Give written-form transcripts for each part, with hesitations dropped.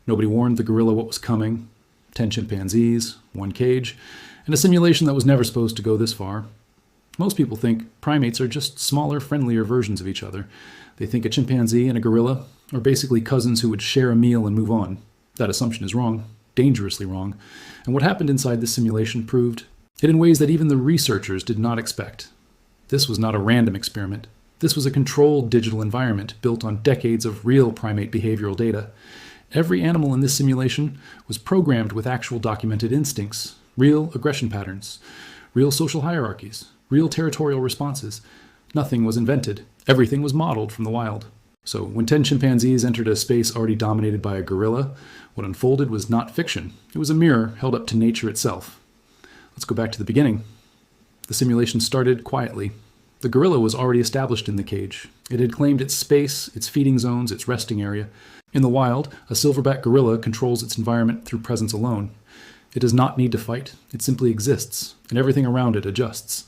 Nobody warned the gorilla what was coming. 10 chimpanzees, 1 cage, and a simulation that was never supposed to go this far. Most people think primates are just smaller, friendlier versions of each other. They think a chimpanzee and a gorilla are basically cousins who would share a meal and move on. That assumption is wrong, dangerously wrong, and what happened inside this simulation proved it in ways that even the researchers did not expect. This was not a random experiment. This was a controlled digital environment built on decades of real primate behavioral data. Every animal in this simulation was programmed with actual documented instincts, real aggression patterns, real social hierarchies, real territorial responses. Nothing was invented. Everything was modeled from the wild. So when 10 chimpanzees entered a space already dominated by a gorilla, what unfolded was not fiction. It was a mirror held up to nature itself. Let's go back to the beginning. The simulation started quietly. The gorilla was already established in the cage. It had claimed its space, its feeding zones, its resting area. In the wild, a silverback gorilla controls its environment through presence alone. It does not need to fight. It simply exists, and everything around it adjusts.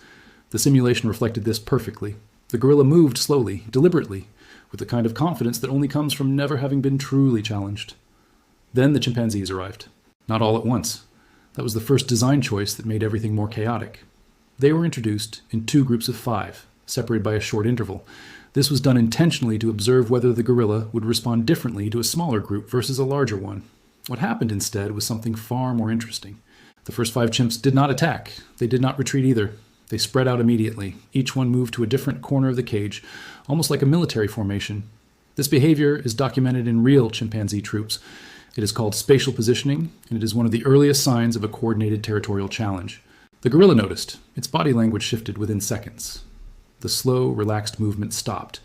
The simulation reflected this perfectly. The gorilla moved slowly, deliberately, with the kind of confidence that only comes from never having been truly challenged. Then the chimpanzees arrived. Not all at once. That was the first design choice that made everything more chaotic. They were introduced in 2 groups of 5, separated by a short interval. This was done intentionally to observe whether the gorilla would respond differently to a smaller group versus a larger one. What happened instead was something far more interesting. The first 5 chimps did not attack. They did not retreat either. They spread out immediately. Each one moved to a different corner of the cage, almost like a military formation. This behavior is documented in real chimpanzee troops. It is called spatial positioning, and it is one of the earliest signs of a coordinated territorial challenge. The gorilla noticed. Its body language shifted within seconds. The slow, relaxed movement stopped.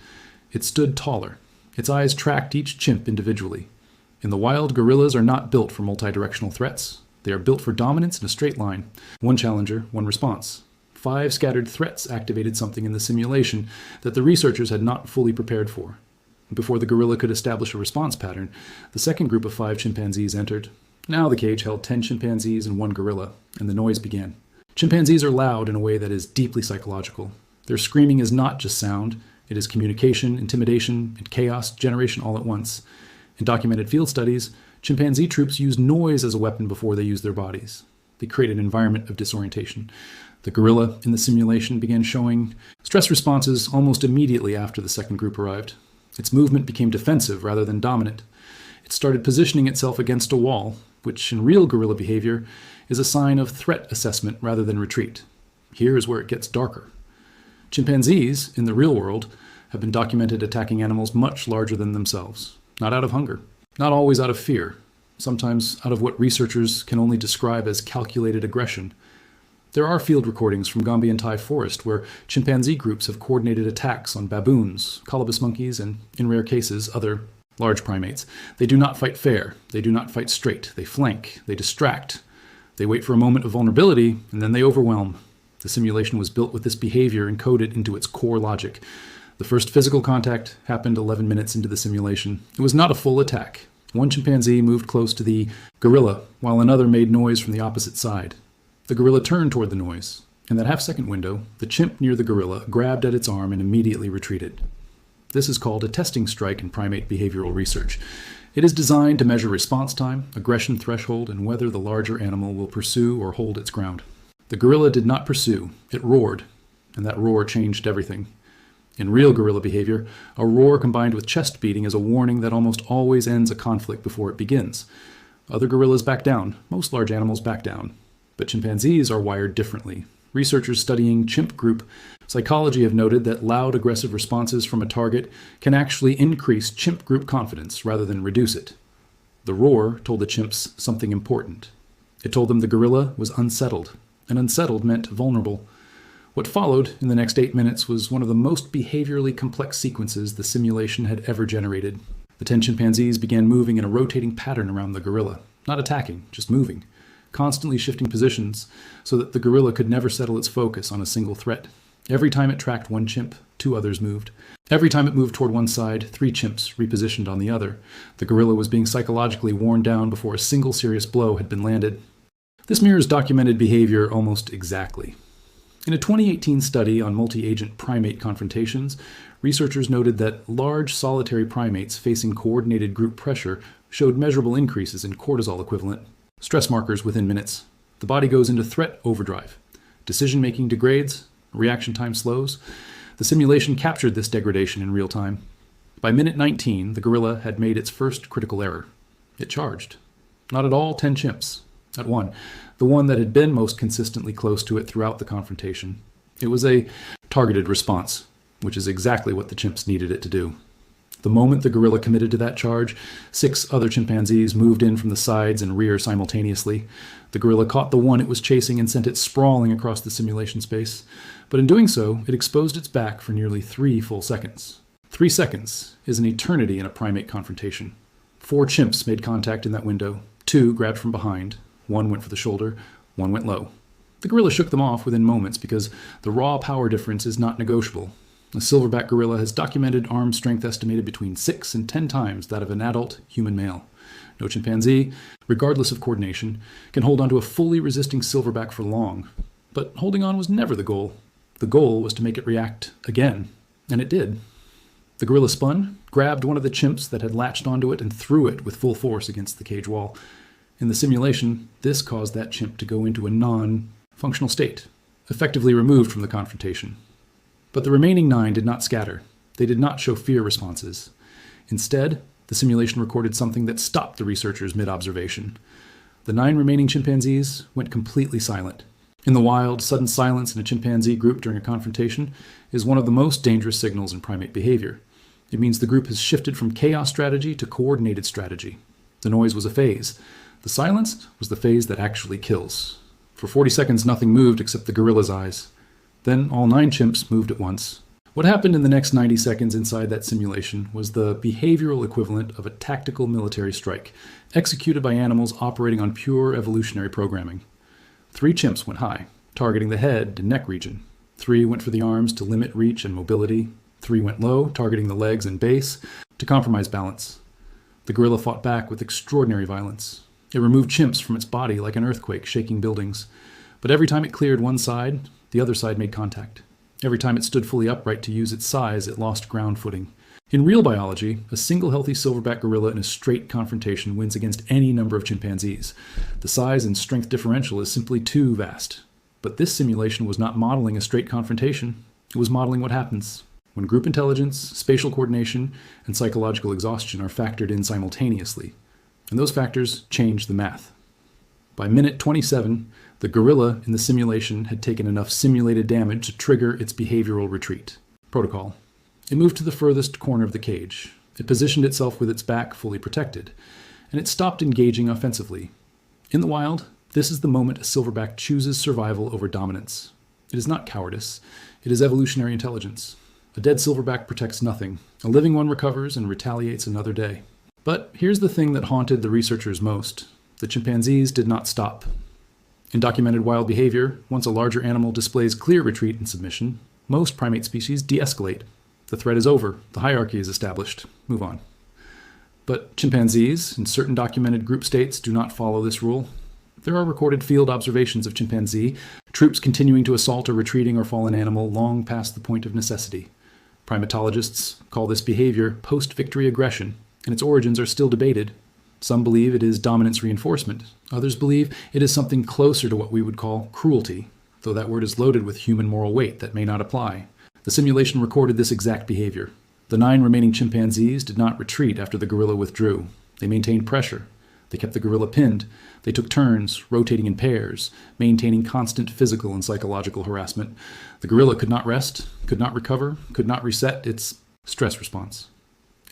It stood taller. Its eyes tracked each chimp individually. In the wild, gorillas are not built for multidirectional threats. They are built for dominance in a straight line. 1 challenger, 1 response. 5 scattered threats activated something in the simulation that the researchers had not fully prepared for. Before the gorilla could establish a response pattern, the second group of 5 chimpanzees entered. Now the cage held 10 chimpanzees and 1 gorilla, and the noise began. Chimpanzees are loud in a way that is deeply psychological. Their screaming is not just sound, it is communication, intimidation, and chaos generation all at once. In documented field studies, chimpanzee troops use noise as a weapon before they use their bodies. They create an environment of disorientation. The gorilla in the simulation began showing stress responses almost immediately after the second group arrived. Its movement became defensive rather than dominant. It started positioning itself against a wall, which in real gorilla behavior is a sign of threat assessment rather than retreat. Here is where it gets darker. Chimpanzees, in the real world, have been documented attacking animals much larger than themselves, not out of hunger, not always out of fear, sometimes out of what researchers can only describe as calculated aggression. There are field recordings from Gombe and Thai forest where chimpanzee groups have coordinated attacks on baboons, colobus monkeys, and, in rare cases, other large primates. They do not fight fair. They do not fight straight. They flank. They distract. They wait for a moment of vulnerability, and then they overwhelm. The simulation was built with this behavior encoded into its core logic. The first physical contact happened 11 minutes into the simulation. It was not a full attack. 1 chimpanzee moved close to the gorilla, while another made noise from the opposite side. The gorilla turned toward the noise. In that half-second window, the chimp near the gorilla grabbed at its arm and immediately retreated. This is called a testing strike in primate behavioral research. It is designed to measure response time, aggression threshold, and whether the larger animal will pursue or hold its ground. The gorilla did not pursue. It roared, and that roar changed everything. In real gorilla behavior, a roar combined with chest beating is a warning that almost always ends a conflict before it begins. Other gorillas back down. Most large animals back down. But chimpanzees are wired differently. Researchers studying chimp group psychology have noted that loud, aggressive responses from a target can actually increase chimp group confidence rather than reduce it. The roar told the chimps something important. It told them the gorilla was unsettled, and unsettled meant vulnerable. What followed in the next 8 minutes was one of the most behaviorally complex sequences the simulation had ever generated. The 10 chimpanzees began moving in a rotating pattern around the gorilla, not attacking, just moving, constantly shifting positions so that the gorilla could never settle its focus on a single threat. Every time it tracked 1 chimp, 2 others moved. Every time it moved toward one side, 3 chimps repositioned on the other. The gorilla was being psychologically worn down before a single serious blow had been landed. This mirrors documented behavior almost exactly. In a 2018 study on multi-agent primate confrontations, researchers noted that large solitary primates facing coordinated group pressure showed measurable increases in cortisol equivalent stress markers within minutes. The body goes into threat overdrive. Decision-making degrades, reaction time slows. The simulation captured this degradation in real time. By minute 19, the gorilla had made its first critical error. It charged. Not at all 10 chimps. At one. The one that had been most consistently close to it throughout the confrontation. It was a targeted response, which is exactly what the chimps needed it to do. The moment the gorilla committed to that charge, 6 other chimpanzees moved in from the sides and rear simultaneously. The gorilla caught the one it was chasing and sent it sprawling across the simulation space. But in doing so, it exposed its back for nearly 3 full seconds. 3 seconds is an eternity in a primate confrontation. 4 chimps made contact in that window. 2 grabbed from behind. 1 went for the shoulder. 1 went low. The gorilla shook them off within moments because the raw power difference is not negotiable. A silverback gorilla has documented arm strength estimated between 6 and 10 times that of an adult human male. No chimpanzee, regardless of coordination, can hold onto a fully resisting silverback for long. But holding on was never the goal. The goal was to make it react again, and it did. The gorilla spun, grabbed one of the chimps that had latched onto it, and threw it with full force against the cage wall. In the simulation, this caused that chimp to go into a non-functional state, effectively removed from the confrontation. But the remaining 9 did not scatter. They did not show fear responses. Instead, the simulation recorded something that stopped the researchers mid-observation. The 9 remaining chimpanzees went completely silent. In the wild, sudden silence in a chimpanzee group during a confrontation is one of the most dangerous signals in primate behavior. It means the group has shifted from chaos strategy to coordinated strategy. The noise was a phase. The silence was the phase that actually kills. For 40 seconds, nothing moved except the gorilla's eyes. Then all 9 chimps moved at once. What happened in the next 90 seconds inside that simulation was the behavioral equivalent of a tactical military strike, executed by animals operating on pure evolutionary programming. 3 chimps went high, targeting the head and neck region. 3 went for the arms to limit reach and mobility. 3 went low, targeting the legs and base to compromise balance. The gorilla fought back with extraordinary violence. It removed chimps from its body like an earthquake shaking buildings. But every time it cleared one side, the other side made contact. Every time it stood fully upright to use its size, it lost ground footing. In real biology, a single healthy silverback gorilla in a straight confrontation wins against any number of chimpanzees. The size and strength differential is simply too vast. But this simulation was not modeling a straight confrontation. It was modeling what happens when group intelligence, spatial coordination, and psychological exhaustion are factored in simultaneously. And those factors change the math. By minute 27, the gorilla in the simulation had taken enough simulated damage to trigger its behavioral retreat. Protocol. It moved to the furthest corner of the cage. It positioned itself with its back fully protected, and it stopped engaging offensively. In the wild, this is the moment a silverback chooses survival over dominance. It is not cowardice. It is evolutionary intelligence. A dead silverback protects nothing. A living one recovers and retaliates another day. But here's the thing that haunted the researchers most. The chimpanzees did not stop. In documented wild behavior, once a larger animal displays clear retreat and submission, most primate species de-escalate. The threat is over. The hierarchy is established. Move on. But chimpanzees, in certain documented group states, do not follow this rule. There are recorded field observations of chimpanzee troops continuing to assault a retreating or fallen animal long past the point of necessity. Primatologists call this behavior post-victory aggression, and its origins are still debated. Some believe it is dominance reinforcement. Others believe it is something closer to what we would call cruelty, though that word is loaded with human moral weight that may not apply. The simulation recorded this exact behavior. The 9 remaining chimpanzees did not retreat after the gorilla withdrew. They maintained pressure. They kept the gorilla pinned. They took turns, rotating in pairs, maintaining constant physical and psychological harassment. The gorilla could not rest, could not recover, could not reset its stress response.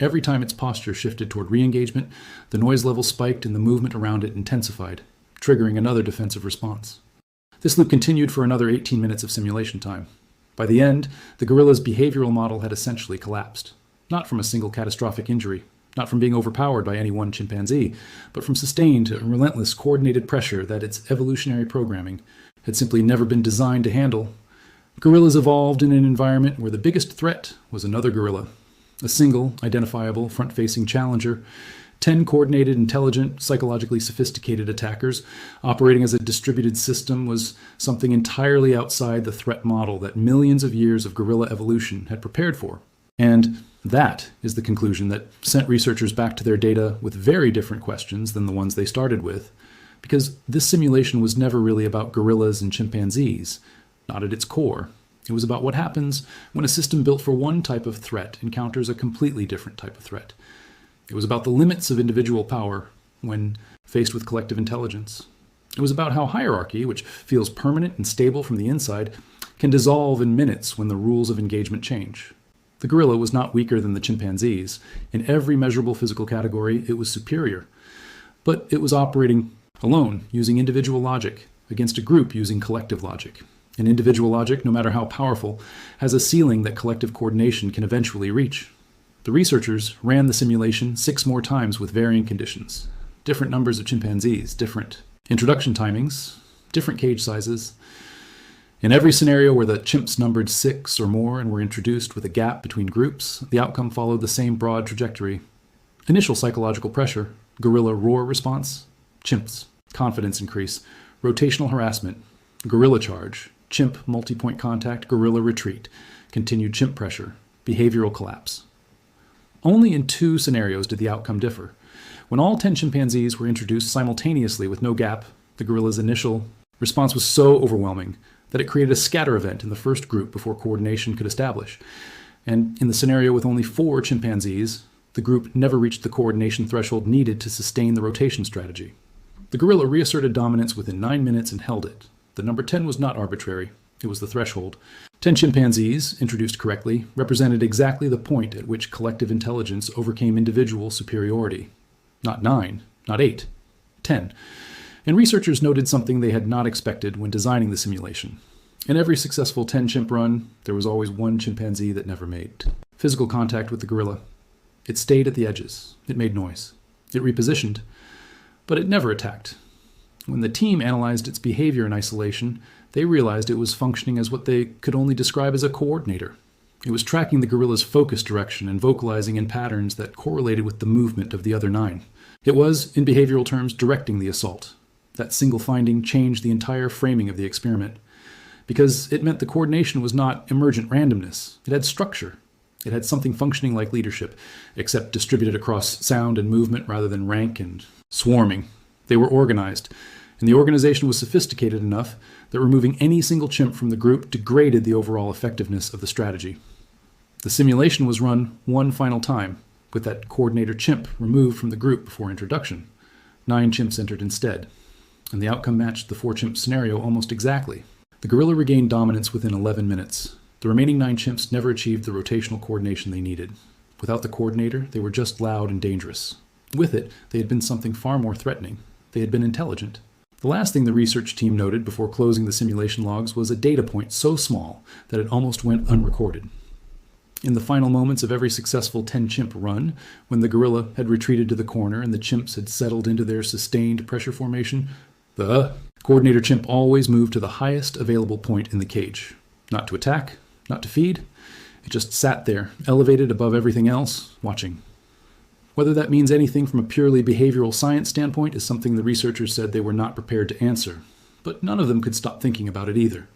Every time its posture shifted toward re-engagement, the noise level spiked and the movement around it intensified, triggering another defensive response. This loop continued for another 18 minutes of simulation time. By the end, the gorilla's behavioral model had essentially collapsed. Not from a single catastrophic injury, not from being overpowered by any one chimpanzee, but from sustained and relentless coordinated pressure that its evolutionary programming had simply never been designed to handle. Gorillas evolved in an environment where the biggest threat was another gorilla. A single, identifiable, front-facing challenger, 10 coordinated, intelligent, psychologically sophisticated attackers operating as a distributed system was something entirely outside the threat model that millions of years of gorilla evolution had prepared for. And That is the conclusion that sent researchers back to their data with very different questions than the ones they started with, because this simulation was never really about gorillas and chimpanzees, not at its core. It was about what happens when a system built for one type of threat encounters a completely different type of threat. It was about the limits of individual power when faced with collective intelligence. It was about how hierarchy, which feels permanent and stable from the inside, can dissolve in minutes when the rules of engagement change. The gorilla was not weaker than the chimpanzees. In every measurable physical category, it was superior. But it was operating alone, using individual logic, against a group using collective logic. And individual logic, no matter how powerful, has a ceiling that collective coordination can eventually reach. The researchers ran the simulation 6 more times with varying conditions. Different numbers of chimpanzees, different introduction timings, different cage sizes. In every scenario where the chimps numbered 6 or more and were introduced with a gap between groups, the outcome followed the same broad trajectory. Initial psychological pressure, gorilla roar response, chimps, confidence increase, rotational harassment, gorilla charge, chimp multi-point contact, gorilla retreat, continued chimp pressure, behavioral collapse. Only in 2 scenarios did the outcome differ. When all 10 chimpanzees were introduced simultaneously with no gap, the gorilla's initial response was so overwhelming that it created a scatter event in the first group before coordination could establish. And in the scenario with only 4 chimpanzees, the group never reached the coordination threshold needed to sustain the rotation strategy. The gorilla reasserted dominance within 9 minutes and held it. The number 10 was not arbitrary. It was the threshold. 10 chimpanzees, introduced correctly, represented exactly the point at which collective intelligence overcame individual superiority. Not 9, not 8, 10. And researchers noted something they had not expected when designing the simulation. In every successful 10 chimp run, there was always one chimpanzee that never made physical contact with the gorilla. It stayed at the edges. It made noise. It repositioned, but it never attacked. When the team analyzed its behavior in isolation, they realized it was functioning as what they could only describe as a coordinator. It was tracking the gorilla's focus direction and vocalizing in patterns that correlated with the movement of the other 9. It was, in behavioral terms, directing the assault. That single finding changed the entire framing of the experiment, because it meant the coordination was not emergent randomness. It had structure. It had something functioning like leadership, except distributed across sound and movement rather than rank and swarming. They were organized, and the organization was sophisticated enough that removing any single chimp from the group degraded the overall effectiveness of the strategy. The simulation was run one final time, with that coordinator chimp removed from the group before introduction. 9 chimps entered instead, and the outcome matched the 4-chimp scenario almost exactly. The gorilla regained dominance within 11 minutes. The remaining 9 chimps never achieved the rotational coordination they needed. Without the coordinator, they were just loud and dangerous. With it, they had been something far more threatening. They had been intelligent. The last thing the research team noted before closing the simulation logs was a data point so small that it almost went unrecorded. In the final moments of every successful 10-chimp run, when the gorilla had retreated to the corner and the chimps had settled into their sustained pressure formation, the coordinator chimp always moved to the highest available point in the cage. Not to attack, not to feed. It just sat there, elevated above everything else, watching. Whether that means anything from a purely behavioral science standpoint is something the researchers said they were not prepared to answer, but none of them could stop thinking about it either.